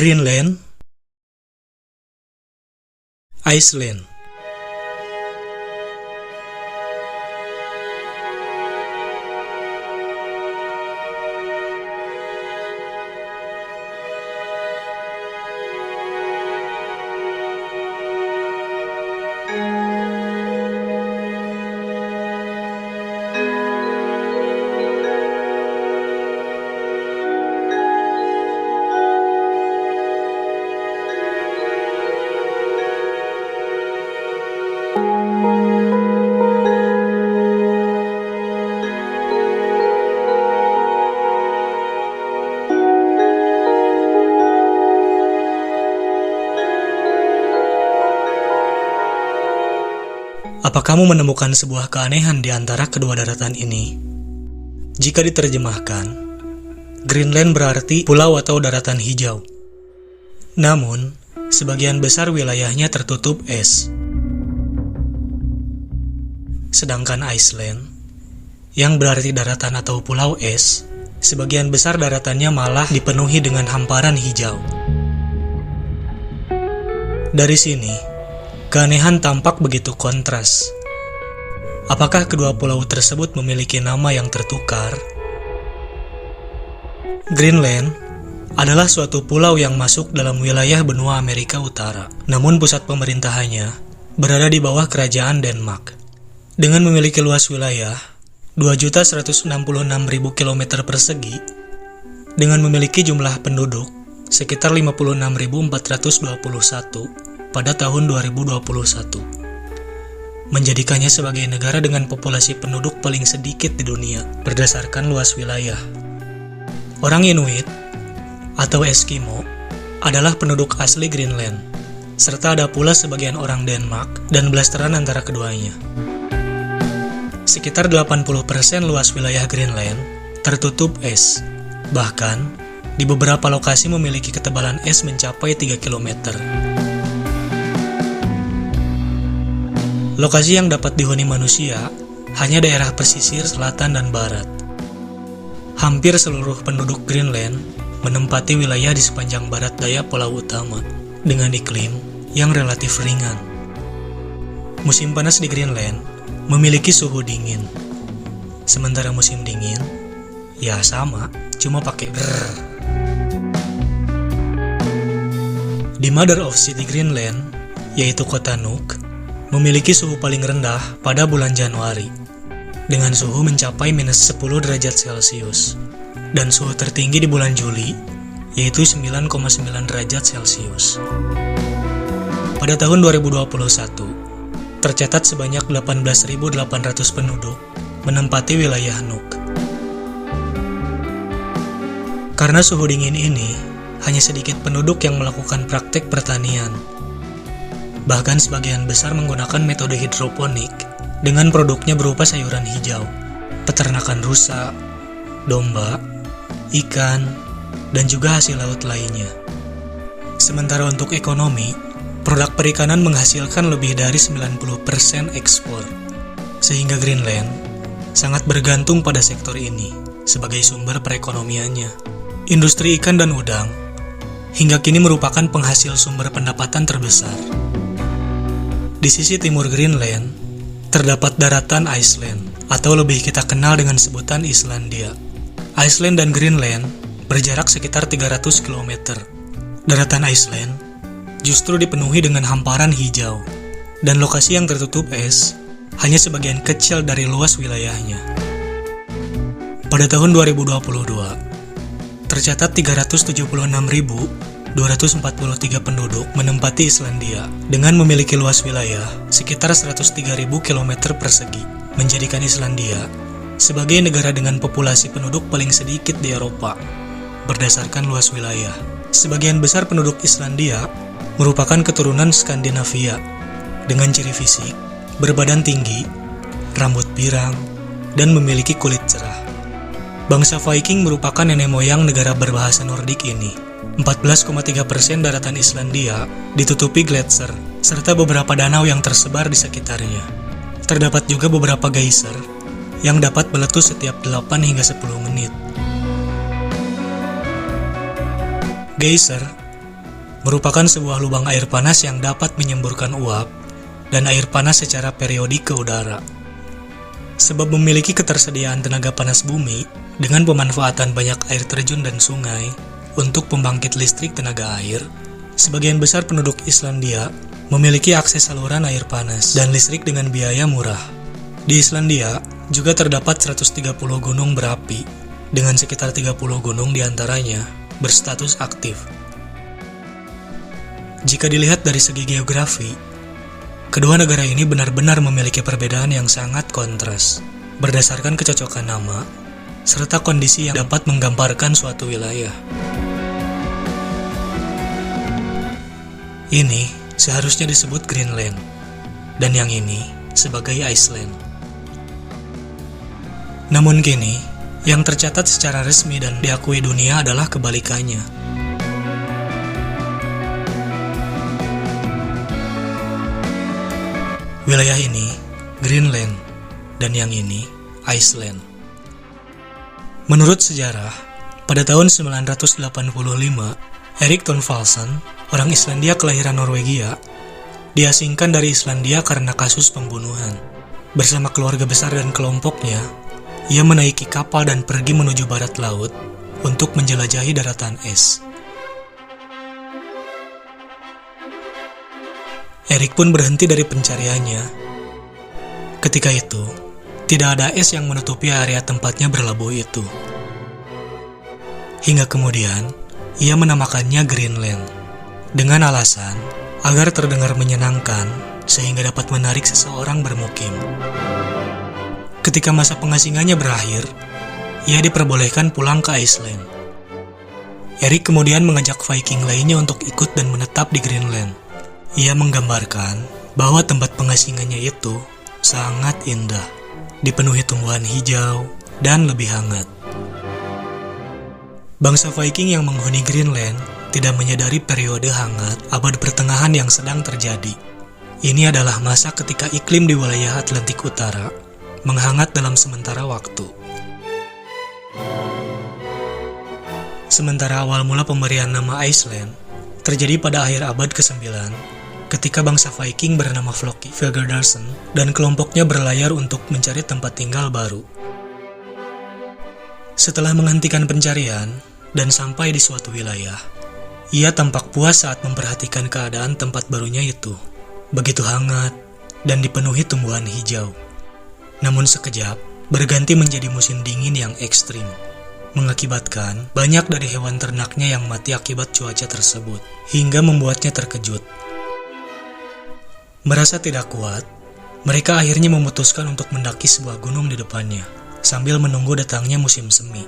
Greenland, Iceland. Apa kamu menemukan sebuah keanehan di antara kedua daratan ini? Jika diterjemahkan, Greenland berarti pulau atau daratan hijau. Namun, sebagian besar wilayahnya tertutup es. Sedangkan Iceland, yang berarti daratan atau pulau es, sebagian besar daratannya malah dipenuhi dengan hamparan hijau. Dari sini, keanehan tampak begitu kontras. Apakah kedua pulau tersebut memiliki nama yang tertukar? Greenland adalah suatu pulau yang masuk dalam wilayah benua Amerika Utara, namun pusat pemerintahannya berada di bawah kerajaan Denmark. Dengan memiliki luas wilayah 2.166.000 km persegi, dengan memiliki jumlah penduduk sekitar 56.421 pada tahun 2021, menjadikannya sebagai negara dengan populasi penduduk paling sedikit di dunia berdasarkan luas wilayah. Orang Inuit atau Eskimo adalah penduduk asli Greenland, serta ada pula sebagian orang Denmark dan blasteran antara keduanya. Sekitar 80% luas wilayah Greenland tertutup es, bahkan di beberapa lokasi memiliki ketebalan es mencapai 3 km. Lokasi yang dapat dihuni manusia hanya daerah pesisir selatan dan barat. Hampir seluruh penduduk Greenland menempati wilayah di sepanjang barat daya pulau utama dengan iklim yang relatif ringan. Musim panas di Greenland memiliki suhu dingin. Sementara musim dingin, ya sama, cuma pakai brrr. Di Mother of City Greenland, yaitu kota Nuuk, memiliki suhu paling rendah pada bulan Januari, dengan suhu mencapai minus 10 derajat Celcius, dan suhu tertinggi di bulan Juli, yaitu 9,9 derajat Celcius. Pada tahun 2021, tercatat sebanyak 18.800 penduduk menempati wilayah Nuuk. Karena suhu dingin ini, hanya sedikit penduduk yang melakukan praktek pertanian. Bahkan sebagian besar menggunakan metode hidroponik dengan produknya berupa sayuran hijau, peternakan rusa, domba, ikan, dan juga hasil laut lainnya. Sementara untuk ekonomi, produk perikanan menghasilkan lebih dari 90% ekspor, sehingga Greenland sangat bergantung pada sektor ini sebagai sumber perekonomiannya. Industri ikan dan udang hingga kini merupakan penghasil sumber pendapatan terbesar. Di sisi timur Greenland, terdapat daratan Iceland, atau lebih kita kenal dengan sebutan Islandia. Iceland dan Greenland berjarak sekitar 300 km. Daratan Iceland justru dipenuhi dengan hamparan hijau, dan lokasi yang tertutup es hanya sebagian kecil dari luas wilayahnya. Pada tahun 2022, tercatat 376.243 penduduk menempati Islandia dengan memiliki luas wilayah sekitar 103.000 km persegi, menjadikan Islandia sebagai negara dengan populasi penduduk paling sedikit di Eropa berdasarkan luas wilayah. Sebagian besar penduduk Islandia merupakan keturunan Skandinavia dengan ciri fisik berbadan tinggi, rambut pirang, dan memiliki kulit cerah. Bangsa Viking merupakan nenek moyang negara berbahasa Nordik ini. 14,3% daratan Islandia ditutupi gletser, serta beberapa danau yang tersebar di sekitarnya. Terdapat juga beberapa geyser yang dapat meletus setiap 8 hingga 10 menit. Geyser merupakan sebuah lubang air panas yang dapat menyemburkan uap dan air panas secara periodik ke udara. Sebab memiliki ketersediaan tenaga panas bumi dengan pemanfaatan banyak air terjun dan sungai untuk pembangkit listrik tenaga air, sebagian besar penduduk Islandia memiliki akses saluran air panas dan listrik dengan biaya murah. Di Islandia juga terdapat 130 gunung berapi dengan sekitar 30 gunung diantaranya berstatus aktif. Jika dilihat dari segi geografi, kedua negara ini benar-benar memiliki perbedaan yang sangat kontras, berdasarkan kecocokan nama, serta kondisi yang dapat menggambarkan suatu wilayah. Ini seharusnya disebut Greenland, dan yang ini sebagai Iceland. Namun kini, yang tercatat secara resmi dan diakui dunia adalah kebalikannya. Wilayah ini, Greenland, dan yang ini, Iceland. Menurut sejarah, pada tahun 985, Erik Thorvaldsson, orang Islandia kelahiran Norwegia, diasingkan dari Islandia karena kasus pembunuhan. Bersama keluarga besar dan kelompoknya, ia menaiki kapal dan pergi menuju barat laut untuk menjelajahi daratan es. Erik pun berhenti dari pencariannya. Ketika itu, tidak ada es yang menutupi area tempatnya berlabuh itu. Hingga kemudian, ia menamakannya Greenland, dengan alasan agar terdengar menyenangkan sehingga dapat menarik seseorang bermukim. Ketika masa pengasingannya berakhir, ia diperbolehkan pulang ke Iceland. Erik kemudian mengajak Viking lainnya untuk ikut dan menetap di Greenland. Ia menggambarkan bahwa tempat pengasingannya itu sangat indah, dipenuhi tumbuhan hijau dan lebih hangat. Bangsa Viking yang menghuni Greenland tidak menyadari periode hangat abad pertengahan yang sedang terjadi. Ini adalah masa ketika iklim di wilayah Atlantik Utara menghangat dalam sementara waktu. Sementara awal mula pemberian nama Iceland terjadi pada akhir abad ke-9 ketika bangsa Viking bernama Floki Fagradalsson dan kelompoknya berlayar untuk mencari tempat tinggal baru. Setelah menghentikan pencarian dan sampai di suatu wilayah, ia tampak puas saat memperhatikan keadaan tempat barunya itu, begitu hangat dan dipenuhi tumbuhan hijau. Namun sekejap, berganti menjadi musim dingin yang ekstrim, mengakibatkan banyak dari hewan ternaknya yang mati akibat cuaca tersebut, hingga membuatnya terkejut. Merasa tidak kuat, mereka akhirnya memutuskan untuk mendaki sebuah gunung di depannya, sambil menunggu datangnya musim semi.